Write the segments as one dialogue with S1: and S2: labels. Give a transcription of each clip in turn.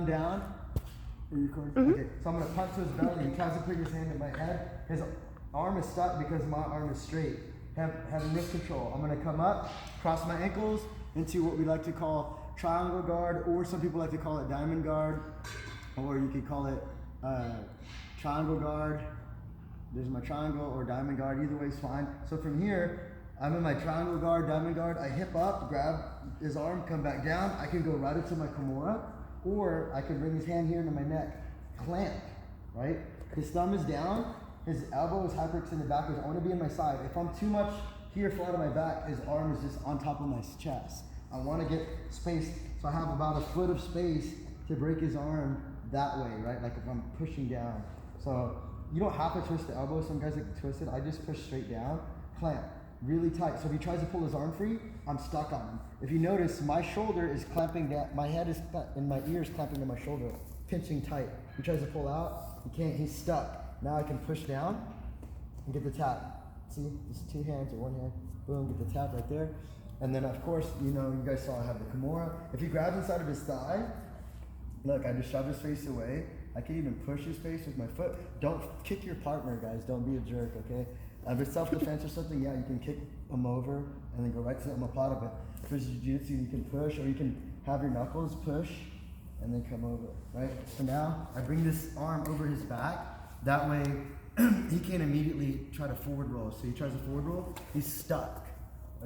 S1: Down. Are you recording? Mm-hmm. Okay, so I'm gonna punch to his belly. He tries to put his hand in my head. His arm is stuck because my arm is straight. Having wrist control. I'm gonna come up, cross my ankles into what we like to call triangle guard, or some people like to call it diamond guard, or you could call it triangle guard. There's my triangle or diamond guard. Either way is fine. So from here, I'm in my triangle guard, diamond guard. I hip up, grab his arm, come back down. I can go right into my Kimura. Or I could bring his hand here into my neck, clamp, right? His thumb is down, his elbow is hyperextended backwards. I want to be on my side. If I'm too much here flat on my back, his arm is just on top of my chest. I want to get space, so I have about a foot of space to break his arm that way, right? Like if I'm pushing down. So you don't have to twist the elbow. Some guys like to twist it. I just push straight down, clamp. Really tight. So if he tries to pull his arm free, I'm stuck on him. If you notice, my shoulder is clamping down, my head is and my ear is clamping to my shoulder, pinching tight. He tries to pull out, he can't, he's stuck. Now I can push down and get the tap. See, just two hands or one hand, boom, get the tap right there. And then of course, you know, you guys saw I have the Kimura. If he grabs inside of his thigh, look, I just shove his face away. I can even push his face with my foot. Don't kick your partner, guys. Don't be a jerk, okay? If it's self-defense or something, yeah, you can kick them over and then go right to the omoplata. But for jiu-jitsu, you can push, or you can have your knuckles push and then come over, right? So now I bring this arm over his back. That way, he can't immediately try to forward roll. So he tries to forward roll, he's stuck,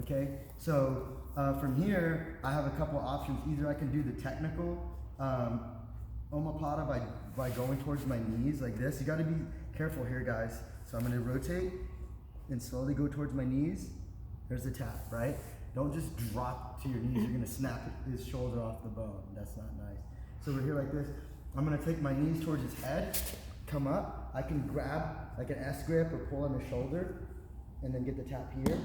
S1: okay? So from here, I have a couple options. Either I can do the technical omoplata by going towards my knees like this. You got to be careful here, guys. So I'm going to rotate and slowly go towards my knees. There's the tap, right? Don't just drop to your knees. You're gonna snap his shoulder off the bone. That's not nice. So we're here like this. I'm gonna take my knees towards his head, come up. I can grab like an S grip or pull on his shoulder and then get the tap here.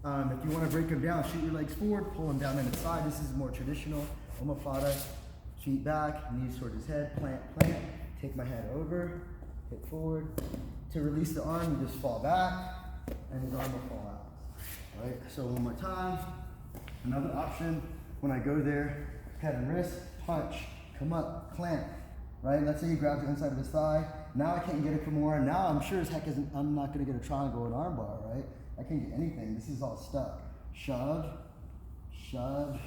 S1: If you wanna break him down, shoot your legs forward, pull him down in the side. This is more traditional omoplata. Feet back, knees towards his head, plant, take my head over, hip forward. To release the arm, you just fall back, and his arm will fall out. All right, so one more time. Another option, when I go there, head and wrist, punch, come up, clamp, right? Let's say he grabs the inside of his thigh. Now I can't get a Kimura. Now I'm sure as heck I'm not gonna get a triangle or an arm bar, right? I can't get anything. This is all stuck. Shove, shove,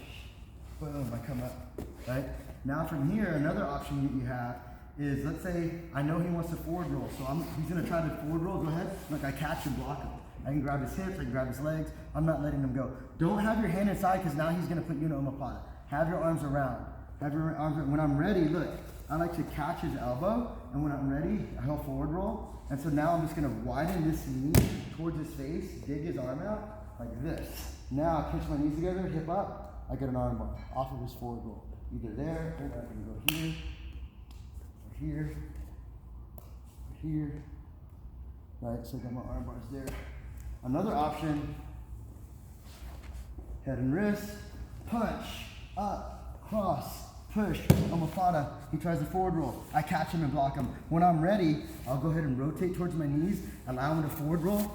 S1: boom, I come up, right? Now from here, another option that you have is, let's say I know he wants to forward roll, so he's gonna try to forward roll. Go ahead. Look, I catch and block him. I can grab his hips, I can grab his legs. I'm not letting him go. Don't have your hand inside because now he's gonna put you in omoplata. Have your arms around. Have your arms around. When I'm ready, look, I like to catch his elbow, and when I'm ready, I'll forward roll. And so now I'm just gonna widen this knee towards his face, dig his arm out like this. Now I pinch my knees together, hip up, I get an arm bar off of his forward roll. Either there, or I can go here. Here, here, right, so I got my arm bars there. Another option, head and wrist, punch, up, cross, push, omoplata. He tries to forward roll. I catch him and block him. When I'm ready, I'll go ahead and rotate towards my knees, allow him to forward roll,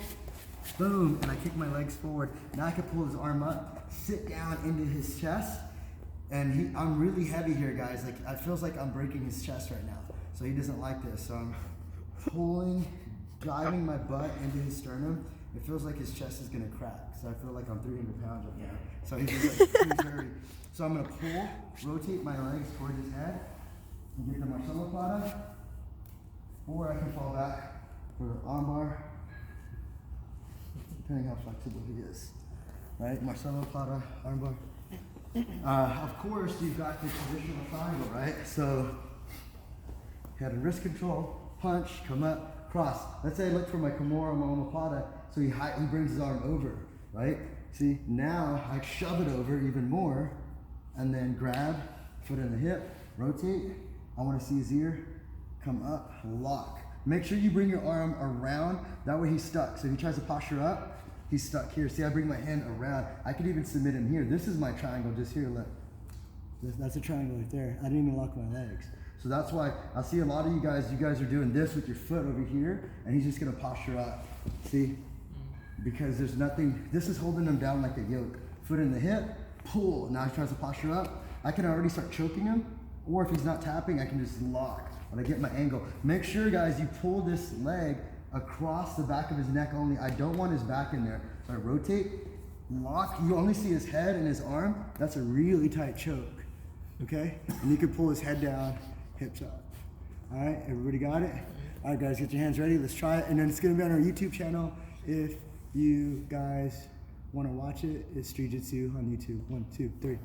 S1: boom, and I kick my legs forward. Now I can pull his arm up, sit down into his chest, and I'm really heavy here, guys. Like, it feels like I'm breaking his chest right now. So he doesn't like this. So I'm pulling, driving my butt into his sternum. It feels like his chest is gonna crack. So I feel like I'm 300 pounds right now. So he's very. So I'm gonna pull, rotate my legs towards his head, and get the Marcelo plata. Or I can fall back for the arm bar, depending how flexible he is. Right, Marcelo plata, arm bar. Of course, you've got the traditional triangle, right? So, head and wrist control, punch, come up, cross. Let's say I look for my Kimura or my omoplata, so he brings his arm over, right? See, now I shove it over even more, and then grab, foot in the hip, rotate. I want to see his ear, come up, lock. Make sure you bring your arm around, that way he's stuck. So if he tries to posture up, he's stuck here. See, I bring my hand around. I could even submit him here. This is my triangle just here, look. That's a triangle right there. I didn't even lock my legs. So that's why I see a lot of you guys are doing this with your foot over here, and he's just gonna posture up. See? Because there's nothing, this is holding him down like a yoke. Foot in the hip, pull. Now he tries to posture up. I can already start choking him, Or if he's not tapping, I can just lock, but I get my angle. Make sure, guys, you pull this leg across the back of his neck only. I don't want his back in there. So I rotate, lock, you only see his head and his arm. That's a really tight choke, okay? And you can pull his head down, hips up. All right, everybody got it? All right, guys, get your hands ready. Let's try it. And then it's gonna be on our YouTube channel. If you guys wanna watch it, it's Street Jitsu on YouTube. 1, 2, 3.